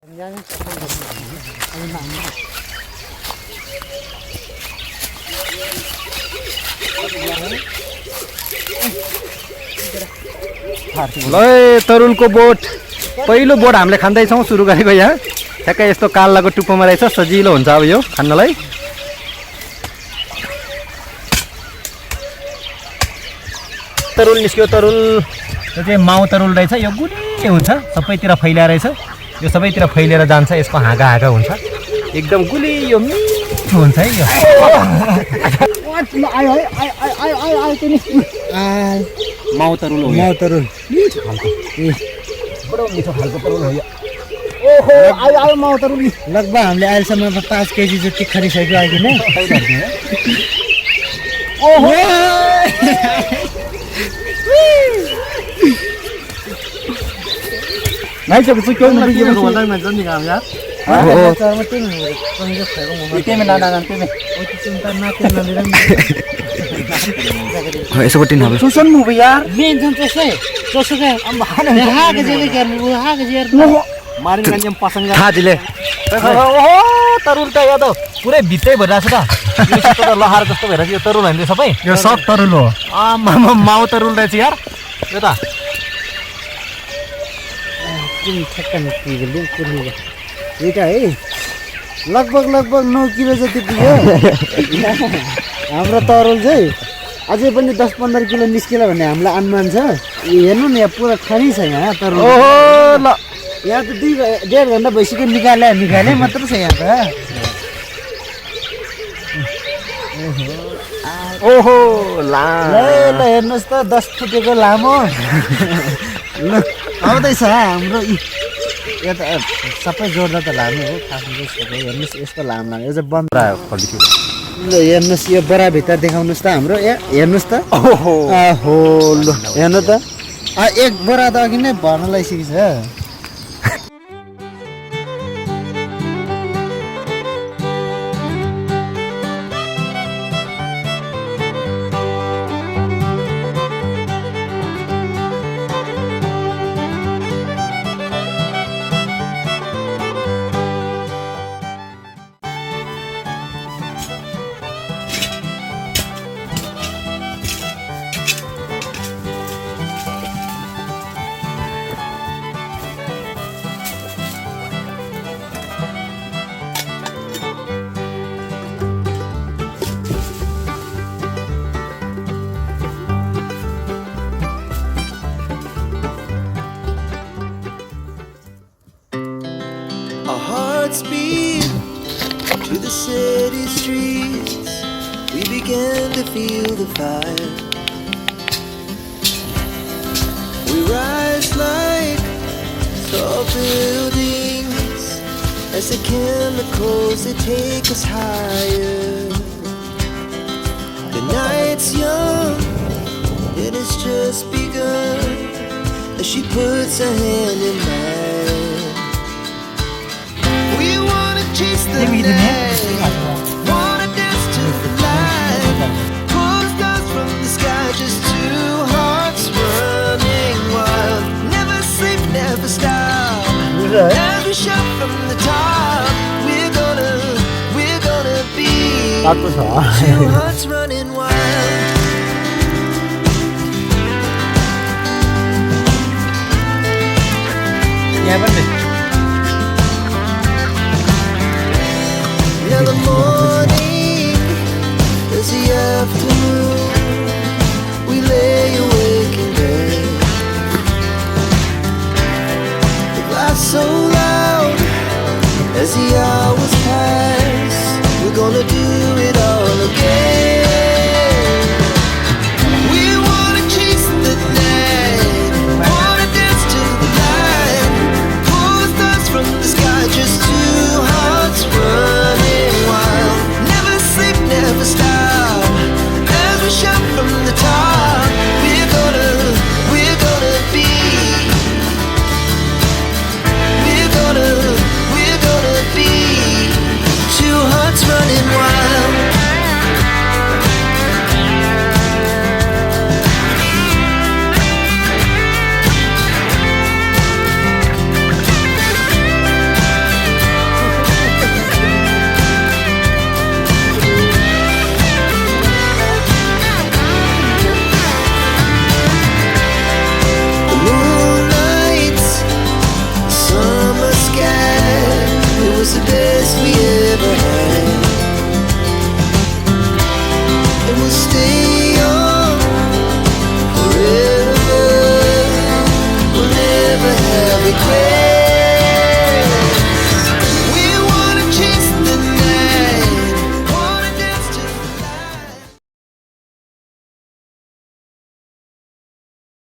ल तरुलको बोट पहिलो बोट हामीले खाँदैछौँ सुरु गरेको यहाँ ठ्याक्कै यस्तो काल्लाको टुप्पोमा रहेछ सजिलो हुन्छ अब यो खान्नलाई तरुल निस्क्यो तरुल यो चाहिँ माउ तरुल रहेछ यो गुलियो हुन्छ सबैतिर फैलिएर रहेछ यो सबैतिर फैलिएर जान्छ यसको हाँगा हाँगा हुन्छ एकदम गुलियो मिठो हुन्छ है यो माउ तरुल हो माउ तरुल मिठो खालको बडो मिठो खालको तरुल हो यो ओहो आयो आयो माउ तरुल लगभग हामीले अहिलेसम्म 5 केजी जति खाइसक्यो अहिले नै ओहो नहीं सब कुछ क्यों नहीं ये रोल में जल्दी काम यार सर मत नहीं तुम जो खाएगा वो के में ना ना के में वो तो चिंता ना के ना ले ऐसे बटिन हो सुसन मूवी यार मेन जन तो से हम बाहर हा के जगह कर वो हा के यार मारिन गंजम पसंद था दिले ओहो तरुल त यो त पुरै भित्रै भइराछ त यो त लहार जस्तो भइराछ यो तरुल हैन सबै यो सब तरुल हो माउ तरुल रहेछ यार यो त लगभग 9 किलो जति पुग्यो हाम्रो तरुल चाहिँ अझै पनि 10-15 किलो निस्किला भन्ने हामीलाई अनुमान छ हेर्नु न यहाँ पुरा खाली छ यहाँ तरुल ओहो ल यहाँ त 1.5 घण्टा भइसक्यो निकाले मात्र छ यहाँ त ओहो ला ल हेर्नुस् त 10 फुटेको लामो आउँदैछ हाम्रो यो त सबै जोड्दा त लामो हो खासमा सबै हेर्नुस् यस्तो लामो लाग्यो यो चाहिँ बन्द क्वालिटी ल हेर्नुस् यो बडा भित्र देखाउनुस् त हाम्रो हेर्नुस् त ओहो आहो ल हेर्नु त एक बोरा त अघि नै भर्न लागिसकेछ Speed to the city streets, we began to feel the fire. We rise like tall buildings as the chemicals they take us higher. The night's young, it has just begun as she puts her hand in mine. Chase the night, wanna dance to the light. Pulls dust from the sky, just two hearts running wild. Never sleep, never stop. As we shout from the top, we're gonna be two hearts running wild. Yeah, but in the morning, there's the afternoon. We lay awake in bed. The glass so loud as the hours pass. We're gonna do it